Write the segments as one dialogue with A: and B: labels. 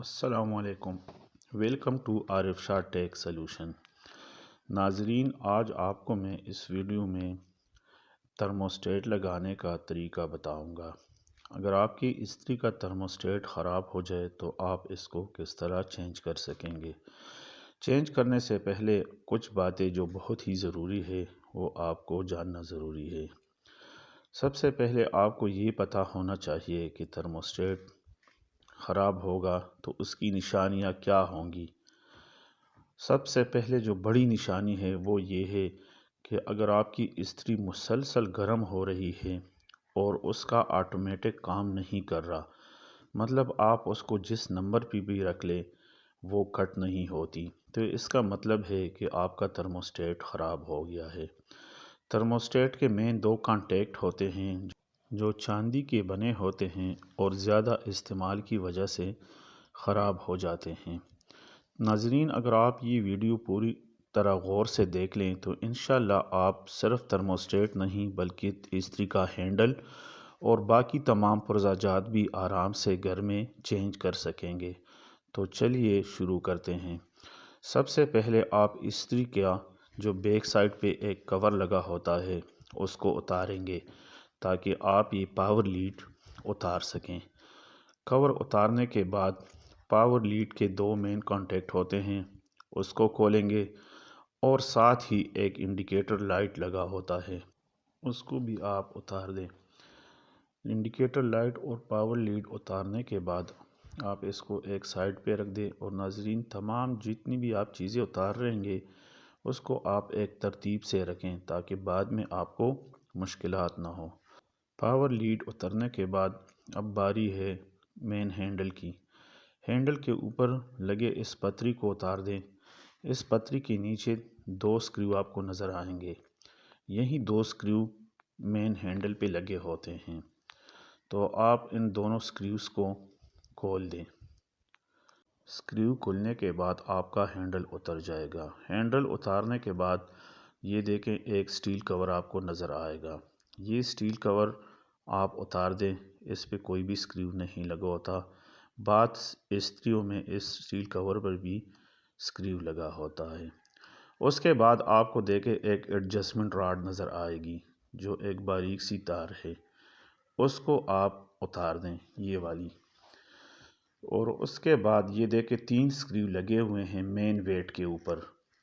A: السلام علیکم، welcome to Arif Shah tech solution. ناظرین، آج آپ کو میں اس ویڈیو میں تھرموسٹیٹ لگانے کا طریقہ بتاؤں گا۔ اگر آپ کی استری کا تھرموسٹیٹ خراب ہو جائے تو آپ اس کو کس طرح چینج کر سکیں گے۔ چینج کرنے سے پہلے کچھ باتیں جو بہت ہی ضروری ہے وہ آپ کو جاننا ضروری ہے۔ سب سے پہلے آپ کو یہ پتہ ہونا چاہیے کہ تھرموسٹیٹ خراب ہوگا تو اس کی نشانیاں کیا ہوں گی۔ سب سے پہلے جو بڑی نشانی ہے وہ یہ ہے کہ اگر آپ کی استری مسلسل گرم ہو رہی ہے اور اس کا آٹومیٹک کام نہیں کر رہا، مطلب آپ اس کو جس نمبر پہ بھی رکھ لیں وہ کٹ نہیں ہوتی، تو اس کا مطلب ہے کہ آپ کا تھرموسٹیٹ خراب ہو گیا ہے۔ تھرموسٹیٹ کے مین دو کانٹیکٹ ہوتے ہیں جو چاندی کے بنے ہوتے ہیں اور زیادہ استعمال کی وجہ سے خراب ہو جاتے ہیں۔ ناظرین، اگر آپ یہ ویڈیو پوری طرح غور سے دیکھ لیں تو انشاءاللہ آپ صرف تھرموسٹیٹ نہیں بلکہ استری کا ہینڈل اور باقی تمام پرزاجات بھی آرام سے گھر میں چینج کر سکیں گے۔ تو چلیے شروع کرتے ہیں۔ سب سے پہلے آپ استری کا جو بیک سائڈ پہ ایک کور لگا ہوتا ہے اس کو اتاریں گے تاکہ آپ یہ پاور لیڈ اتار سکیں۔ کور اتارنے کے بعد پاور لیڈ کے دو مین کانٹیکٹ ہوتے ہیں، اس کو کھولیں گے اور ساتھ ہی ایک انڈیکیٹر لائٹ لگا ہوتا ہے، اس کو بھی آپ اتار دیں۔ انڈیکیٹر لائٹ اور پاور لیڈ اتارنے کے بعد آپ اس کو ایک سائڈ پہ رکھ دیں اور ناظرین تمام جتنی بھی آپ چیزیں اتار رہیں گے اس کو آپ ایک ترتیب سے رکھیں تاکہ بعد میں آپ کو مشکلات نہ ہو۔ پاور لیڈ اترنے کے بعد اب باری ہے مین ہینڈل کی۔ ہینڈل کے اوپر لگے اس پتری کو اتار دیں۔ اس پتری کے نیچے دو سکریو آپ کو نظر آئیں گے، یہی دو سکریو مین ہینڈل پہ لگے ہوتے ہیں، تو آپ ان دونوں سکریوز کو کھول دیں۔ سکریو کھلنے کے بعد آپ کا ہینڈل اتر جائے گا۔ ہینڈل اتارنے کے بعد یہ دیکھیں ایک سٹیل کور آپ کو نظر آئے گا، یہ سٹیل کور آپ اتار دیں، اس پہ کوئی بھی سکریو نہیں لگا ہوتا۔ بعض استریوں میں اس سٹیل کور پر بھی سکریو لگا ہوتا ہے۔ اس کے بعد آپ کو دیکھیں ایک ایڈجسٹمنٹ راڈ نظر آئے گی جو ایک باریک سی تار ہے، اس کو آپ اتار دیں، یہ والی۔ اور اس کے بعد یہ دیکھیں تین سکریو لگے ہوئے ہیں مین ویٹ کے اوپر،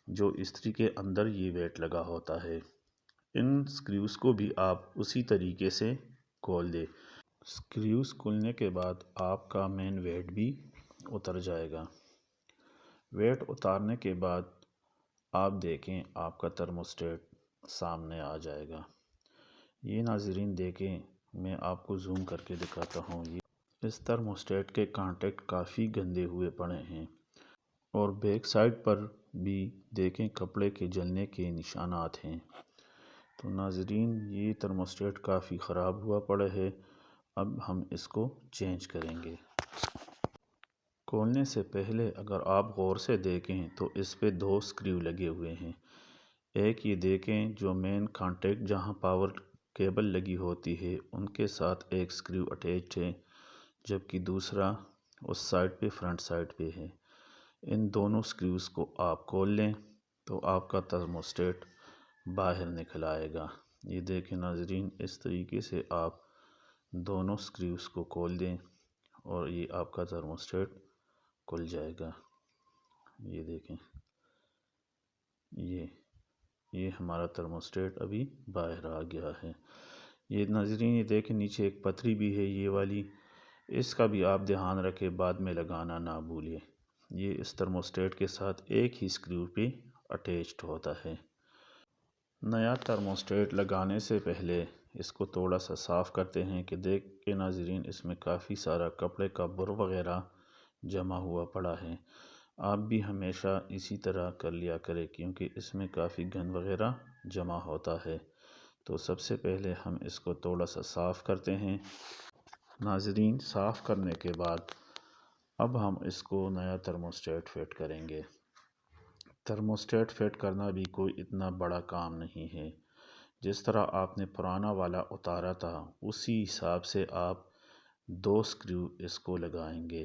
A: جو استری کے اندر یہ ویٹ لگا ہوتا ہے، ان سکریوز کو بھی آپ اسی طریقے سے کھول دیں۔ سکریوز کھلنے کے بعد آپ کا مین ویٹ بھی اتر جائے گا۔ ویٹ اتارنے کے بعد آپ دیکھیں آپ کا تھرموسٹیٹ سامنے آ جائے گا۔ یہ ناظرین دیکھیں، میں آپ کو زوم کر کے دکھاتا ہوں، اس تھرموسٹیٹ کے کانٹیکٹ کافی گندے ہوئے پڑے ہیں اور بیک سائڈ پر بھی دیکھیں کپڑے کے جلنے کے نشانات ہیں۔ تو ناظرین یہ تھرموسٹیٹ کافی خراب ہوا پڑا ہے، اب ہم اس کو چینج کریں گے۔ کھولنے سے پہلے اگر آپ غور سے دیکھیں تو اس پہ دو سکریو لگے ہوئے ہیں، ایک یہ دیکھیں جو مین کانٹیکٹ جہاں پاور کیبل لگی ہوتی ہے ان کے ساتھ ایک سکریو اٹیچ ہے، جبکہ دوسرا اس سائڈ پہ فرنٹ سائڈ پہ ہے۔ ان دونوں سکریوز کو آپ کھول لیں تو آپ کا تھرموسٹیٹ باہر نکل آئے گا۔ یہ دیکھیں ناظرین، اس طریقے سے آپ دونوں سکریوز کو کھول دیں اور یہ آپ کا تھرموسٹیٹ کھل جائے گا۔ یہ دیکھیں، یہ ہمارا تھرموسٹیٹ ابھی باہر آ گیا ہے۔ یہ ناظرین یہ دیکھیں نیچے ایک پتری بھی ہے، یہ والی، اس کا بھی آپ دھیان رکھیں، بعد میں لگانا نہ بھولیں۔ یہ اس تھرموسٹیٹ کے ساتھ ایک ہی سکریو پہ اٹیچڈ ہوتا ہے۔ نیا تھرموسٹیٹ لگانے سے پہلے اس کو تھوڑا سا صاف کرتے ہیں کہ دیکھ کے ناظرین اس میں کافی سارا کپڑے کا بر وغیرہ جمع ہوا پڑا ہے۔ آپ بھی ہمیشہ اسی طرح کر لیا کریں کیونکہ اس میں کافی گند وغیرہ جمع ہوتا ہے۔ تو سب سے پہلے ہم اس کو تھوڑا سا صاف کرتے ہیں۔ ناظرین صاف کرنے کے بعد اب ہم اس کو نیا تھرموسٹیٹ فٹ کریں گے۔ تھرموسٹیٹ فٹ کرنا بھی کوئی اتنا بڑا کام نہیں ہے، جس طرح آپ نے پرانا والا اتارا تھا اسی حساب سے آپ دو سکریو اس کو لگائیں گے،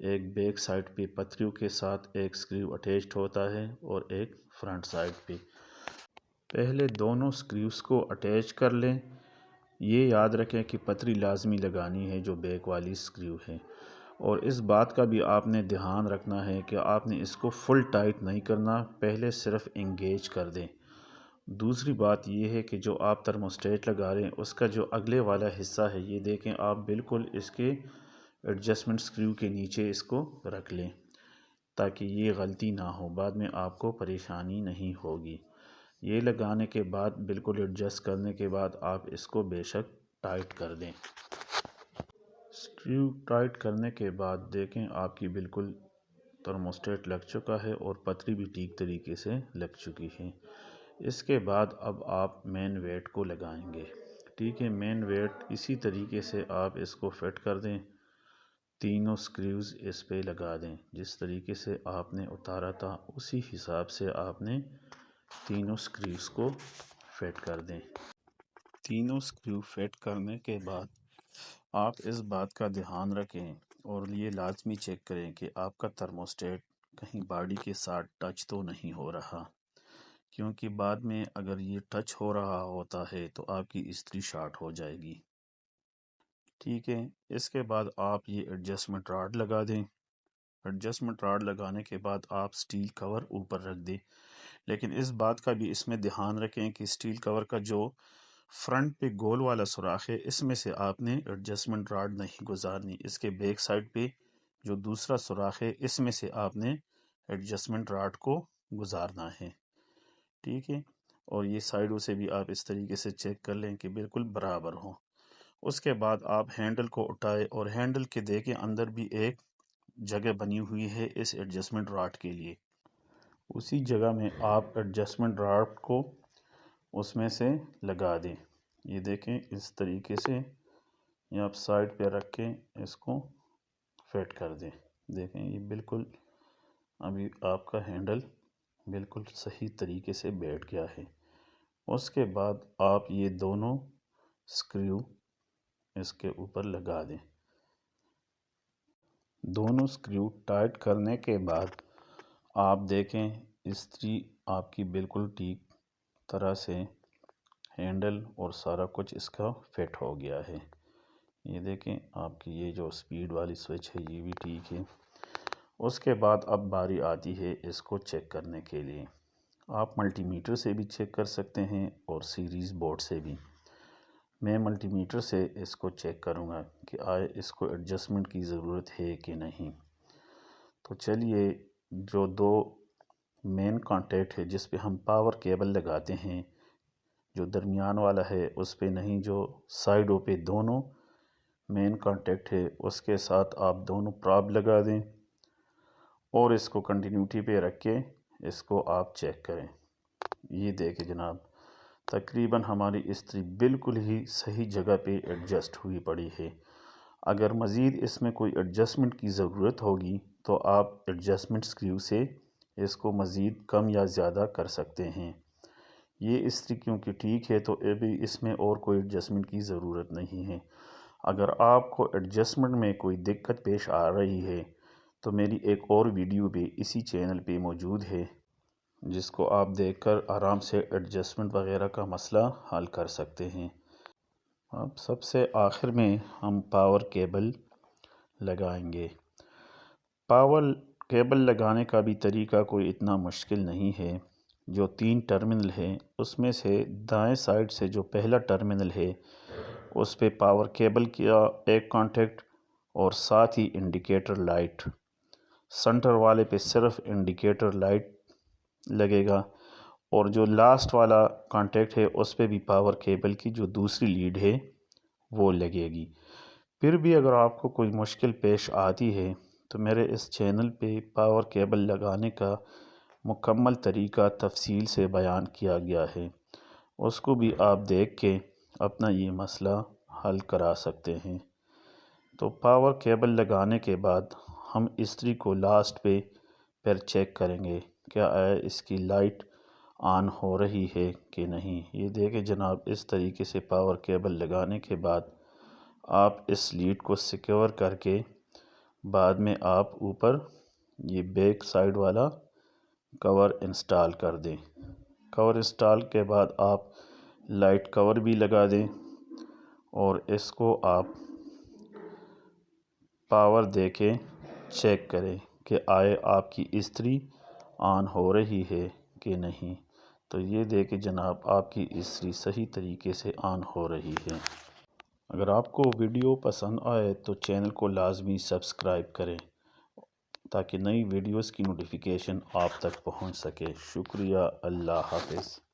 A: ایک بیک سائڈ پہ پتریوں کے ساتھ ایک سکریو اٹیچڈ ہوتا ہے اور ایک فرنٹ سائڈ پہ۔ پہلے دونوں سکریوز کو اٹیچ کر لیں۔ یہ یاد رکھیں کہ پتری لازمی لگانی ہے جو بیک والی سکریو ہے، اور اس بات کا بھی آپ نے دھیان رکھنا ہے کہ آپ نے اس کو فل ٹائٹ نہیں کرنا، پہلے صرف انگیج کر دیں۔ دوسری بات یہ ہے کہ جو آپ تھرموسٹیٹ لگا رہے ہیں اس کا جو اگلے والا حصہ ہے، یہ دیکھیں آپ بالکل اس کے ایڈجسٹمنٹ سکریو کے نیچے اس کو رکھ لیں تاکہ یہ غلطی نہ ہو، بعد میں آپ کو پریشانی نہیں ہوگی۔ یہ لگانے کے بعد بالکل ایڈجسٹ کرنے کے بعد آپ اس کو بے شک ٹائٹ کر دیں۔ سکریو ٹائٹ کرنے کے بعد دیکھیں آپ کی بالکل تھرموسٹیٹ لگ چکا ہے اور پتری بھی ٹھیک طریقے سے لگ چکی ہے۔ اس کے بعد اب آپ مین ویٹ کو لگائیں گے۔ ٹھیک ہے، مین ویٹ اسی طریقے سے آپ اس کو فٹ کر دیں، تینوں سکریوز اس پہ لگا دیں، جس طریقے سے آپ نے اتارا تھا اسی حساب سے آپ نے تینوں سکریوز کو فٹ کر دیں۔ تینوں سکریو فٹ کرنے کے بعد آپ اس بات کا دھیان رکھیں اور یہ لازمی چیک کریں کہ آپ کا تھرموسٹیٹ کہیں باڈی کے ساتھ ٹچ تو نہیں ہو رہا، کیونکہ بعد میں اگر یہ ٹچ ہو رہا ہوتا ہے تو آپ کی استری شارٹ ہو جائے گی۔ ٹھیک ہے، اس کے بعد آپ یہ ایڈجسٹمنٹ راڈ لگا دیں۔ ایڈجسٹمنٹ راڈ لگانے کے بعد آپ سٹیل کور اوپر رکھ دیں، لیکن اس بات کا بھی اس میں دھیان رکھیں کہ سٹیل کور کا جو فرنٹ پہ گول والا سوراخ ہے اس میں سے آپ نے ایڈجسٹمنٹ راڈ نہیں گزارنی، اس کے بیک سائڈ پہ جو دوسرا سوراخ ہے اس میں سے آپ نے ایڈجسٹمنٹ راڈ کو گزارنا ہے۔ ٹھیک ہے، اور یہ سائیڈوں سے بھی آپ اس طریقے سے چیک کر لیں کہ بالکل برابر ہو۔ اس کے بعد آپ ہینڈل کو اٹھائے اور ہینڈل کے دیکھیں اندر بھی ایک جگہ بنی ہوئی ہے اس ایڈجسٹمنٹ راڈ کے لیے، اسی جگہ میں آپ ایڈجسٹمنٹ راڈ کو اس میں سے لگا دیں۔ یہ دیکھیں اس طریقے سے یہ آپ سائڈ پہ رکھ کے اس کو فٹ کر دیں۔ دیکھیں یہ بالکل ابھی آپ کا ہینڈل بالکل صحیح طریقے سے بیٹھ گیا ہے۔ اس کے بعد آپ یہ دونوں سکریو اس کے اوپر لگا دیں۔ دونوں سکریو ٹائٹ کرنے کے بعد آپ دیکھیں استری آپ کی بالکل ٹھیک طرح سے ہینڈل اور سارا کچھ اس کا فٹ ہو گیا ہے۔ یہ دیکھیں آپ کی یہ جو سپیڈ والی سوئچ ہے یہ بھی ٹھیک ہے۔ اس کے بعد اب باری آتی ہے اس کو چیک کرنے کے لیے۔ آپ ملٹی میٹر سے بھی چیک کر سکتے ہیں اور سیریز بورڈ سے بھی۔ میں ملٹی میٹر سے اس کو چیک کروں گا کہ آئے اس کو ایڈجسٹمنٹ کی ضرورت ہے کہ نہیں۔ تو چلیے، جو دو مین کانٹیکٹ ہے جس پہ ہم پاور کیبل لگاتے ہیں، جو درمیان والا ہے اس پہ نہیں، جو سائیڈوں پہ دونوں مین کانٹیکٹ ہے اس کے ساتھ آپ دونوں پراب لگا دیں اور اس کو کنٹینیوٹی پہ رکھ کے اس کو آپ چیک کریں۔ یہ دیکھیں جناب، تقریباً ہماری استری بالکل ہی صحیح جگہ پہ ایڈجسٹ ہوئی پڑی ہے۔ اگر مزید اس میں کوئی ایڈجسٹمنٹ کی ضرورت ہوگی تو آپ ایڈجسٹمنٹ سکریو سے اس کو مزید کم یا زیادہ کر سکتے ہیں۔ یہ استری کیونکہ ٹھیک ہے تو ابھی اس میں اور کوئی ایڈجسٹمنٹ کی ضرورت نہیں ہے۔ اگر آپ کو ایڈجسٹمنٹ میں کوئی دقت پیش آ رہی ہے تو میری ایک اور ویڈیو بھی اسی چینل پہ موجود ہے جس کو آپ دیکھ کر آرام سے ایڈجسٹمنٹ وغیرہ کا مسئلہ حل کر سکتے ہیں۔ اب سب سے آخر میں ہم پاور کیبل لگائیں گے۔ پاور کیبل لگانے کا بھی طریقہ کوئی اتنا مشکل نہیں ہے۔ جو 3 ٹرمینل ہیں اس میں سے دائیں سائڈ سے جو پہلا ٹرمینل ہے اس پہ پاور کیبل کا ایک کانٹیکٹ اور ساتھ ہی انڈیکیٹر لائٹ، سنٹر والے پہ صرف انڈیکیٹر لائٹ لگے گا، اور جو لاسٹ والا کانٹیکٹ ہے اس پہ بھی پاور کیبل کی جو دوسری لیڈ ہے وہ لگے گی۔ پھر بھی اگر آپ کو کوئی مشکل پیش آتی ہے تو میرے اس چینل پہ پاور کیبل لگانے کا مکمل طریقہ تفصیل سے بیان کیا گیا ہے، اس کو بھی آپ دیکھ کے اپنا یہ مسئلہ حل کرا سکتے ہیں۔ تو پاور کیبل لگانے کے بعد ہم استری کو لاسٹ پہ پھر چیک کریں گے کیا اس کی لائٹ آن ہو رہی ہے کہ نہیں۔ یہ دیکھیں جناب، اس طریقے سے پاور کیبل لگانے کے بعد آپ اس لیڈ کو سیکیور کر کے بعد میں آپ اوپر یہ بیک سائیڈ والا کور انسٹال کر دیں۔ کور انسٹال کے بعد آپ لائٹ کور بھی لگا دیں اور اس کو آپ پاور دے کے چیک کریں کہ آئے آپ کی استری آن ہو رہی ہے کہ نہیں۔ تو یہ دیکھیں جناب آپ کی استری صحیح طریقے سے آن ہو رہی ہے۔ اگر آپ کو ویڈیو پسند آئے تو چینل کو لازمی سبسکرائب کریں تاکہ نئی ویڈیوز کی نوٹیفیکیشن آپ تک پہنچ سکے۔ شکریہ، اللہ حافظ۔